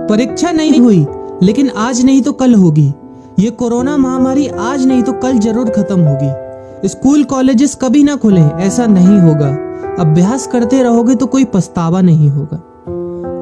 परीक्षा नहीं हुई, लेकिन आज नहीं तो कल होगी। ये कोरोना महामारी आज नहीं तो कल जरूर खत्म होगी। स्कूल कॉलेजेस कभी ना खुले, ऐसा नहीं होगा। अभ्यास करते रहोगे तो कोई पछतावा नहीं होगा।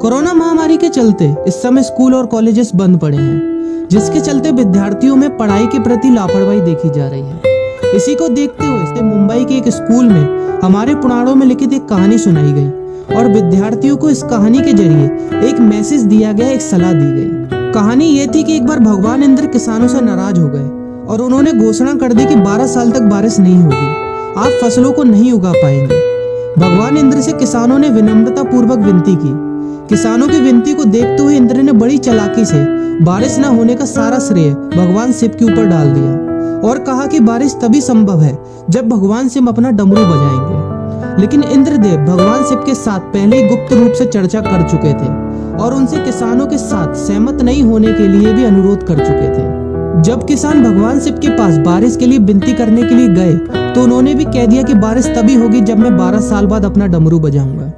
कोरोना महामारी के चलते इस समय स्कूल और कॉलेजेस बंद पड़े हैं, जिसके चलते विद्यार्थियों में पढ़ाई के प्रति लापरवाही देखी जा रही है। इसी को देखते हुए मुंबई के एक स्कूल में हमारे पुराणों में लिखित एक कहानी सुनाई गई और विद्यार्थियों को इस कहानी के जरिए एक मैसेज दिया गया, एक सलाह दी गई। कहानी ये थी कि एक बार भगवान इंद्र किसानों से नाराज हो गए और उन्होंने घोषणा कर दी कि 12 साल तक बारिश नहीं होगी, आप फसलों को नहीं उगा पाएंगे। भगवान इंद्र से किसानों ने विनम्रता पूर्वक विनती की। किसानों की विनती को देखते हुए इंद्र ने बड़ी चालाकी से बारिश न होने का सारा श्रेय भगवान शिव के ऊपर डाल दिया और कहा कि बारिश तभी संभव है जब भगवान शिव अपना डमरू बजाएंगे। लेकिन इंद्रदेव भगवान शिव के साथ पहले ही गुप्त रूप से चर्चा कर चुके थे और उनसे किसानों के साथ सहमत नहीं होने के लिए भी अनुरोध कर चुके थे। जब किसान भगवान शिव के पास बारिश के लिए विनती करने के लिए गए तो उन्होंने भी कह दिया कि बारिश तभी होगी जब मैं 12 साल बाद अपना डमरू बजाऊंगा।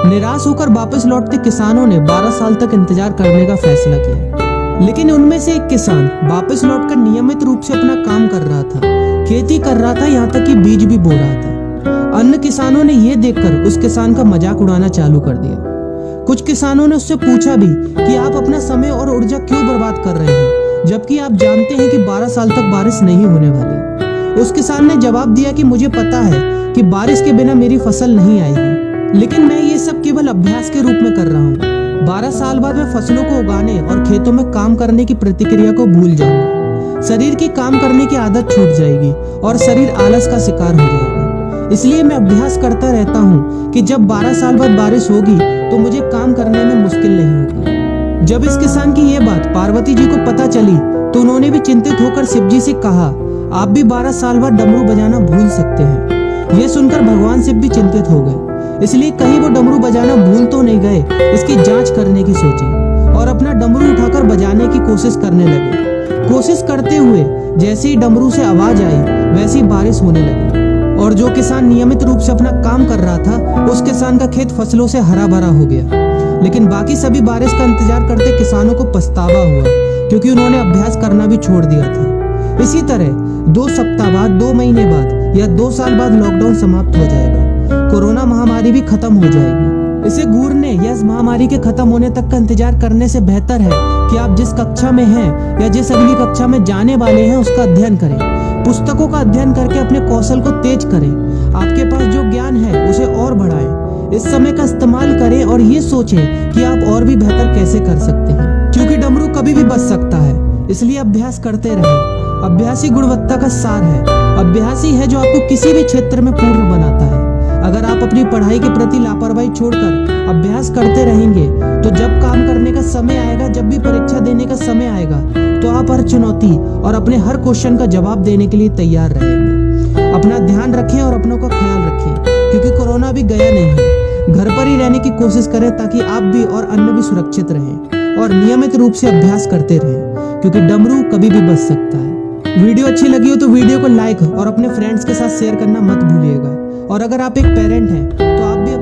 निराश होकर वापस लौटते किसानों ने 12 साल तक इंतजार करने का फैसला किया। लेकिन उनमें से एक किसान वापस लौटकर नियमित रूप से अपना काम कर रहा था, खेती कर रहा था, यहाँ तक कि बीज भी बो रहा था। अन्य किसानों ने यह देखकर उस किसान का मजाक उड़ाना चालू कर दिया। कुछ किसानों ने उससे पूछा भी कि आप अपना समय और ऊर्जा क्यों बर्बाद कर रहे हैं, जबकि आप जानते हैं कि 12 साल तक बारिश नहीं होने वाली। उस किसान ने जवाब दिया कि मुझे पता है कि बारिश के बिना मेरी फसल नहीं आएगी, लेकिन मैं ये सब केवल अभ्यास के रूप में कर रहा हूँ। 12 साल बाद मैं फसलों को उगाने और खेतों में काम करने की प्रतिक्रिया को भूल जाऊंगा। शरीर की काम करने की आदत छूट जाएगी और शरीर आलस का शिकार हो जाएगा। इसलिए मैं अभ्यास करता रहता हूँ कि जब 12 साल बाद बारिश होगी तो मुझे काम करने में मुश्किल नहीं होगी। जब इस किसान की ये बात पार्वती जी को पता चली तो उन्होंने भी चिंतित होकर शिव जी से कहा, आप भी 12 साल बाद डमरू बजाना भूल सकते हैं। यह सुनकर भगवान शिव भी चिंतित हो गए, इसलिए कहीं वो डमरू बजाना भूल तो नहीं गए, इसकी जांच करने की सोची और अपना डमरू उठाकर बजाने की कोशिश करने लगे। कोशिश करते हुए जैसे ही डमरू से आवाज आई वैसी बारिश होने लगी और जो किसान नियमित रूप से अपना काम कर रहा था उस किसान का खेत फसलों से हरा भरा हो गया। लेकिन बाकी सभी बारिश का इंतजार करते किसानों को पछतावा हुआ, क्योंकि उन्होंने अभ्यास करना भी छोड़ दिया था। इसी तरह 2 सप्ताह बाद, 2 महीने बाद या 2 साल बाद लॉकडाउन समाप्त हो जाएगा। कोरोना महामारी भी खत्म हो जाएगी। इसे घूरने या इस महामारी के खत्म होने तक का इंतजार करने से बेहतर है कि आप जिस कक्षा में हैं या जिस अगली कक्षा में जाने वाले हैं उसका अध्ययन करें। पुस्तकों का अध्ययन करके अपने कौशल को तेज करें। आपके पास जो ज्ञान है उसे और बढ़ाएं। इस समय का इस्तेमाल करें और ये सोचें कि आप और भी बेहतर कैसे कर सकते हैं, क्योंकि डमरू कभी भी बच सकता है। इसलिए अभ्यास करते रहें। अभ्यास ही गुणवत्ता का सार है। अभ्यास ही है जो आपको किसी भी क्षेत्र में पूर्ण बनाता है। अगर आप अपनी पढ़ाई के प्रति लापरवाही छोड़कर अभ्यास करते रहेंगे तो जब काम करने का समय आएगा, जब भी परीक्षा देने का समय आएगा, तो आप हर चुनौती और अपने हर क्वेश्चन का जवाब देने के लिए तैयार रहेंगे। अपना ध्यान रखें और अपनों का ख्याल रखें, क्योंकि कोरोना भी गया नहीं है। घर पर ही रहने की कोशिश करें ताकि आप भी और अन्य भी सुरक्षित रहें और नियमित रूप से अभ्यास करते रहें, क्योंकि डमरू कभी भी बच सकता है। वीडियो अच्छी लगी हो तो वीडियो को लाइक और अपने फ्रेंड्स के साथ शेयर करना मत भूलिएगा। और अगर आप एक पेरेंट हैं तो आप भी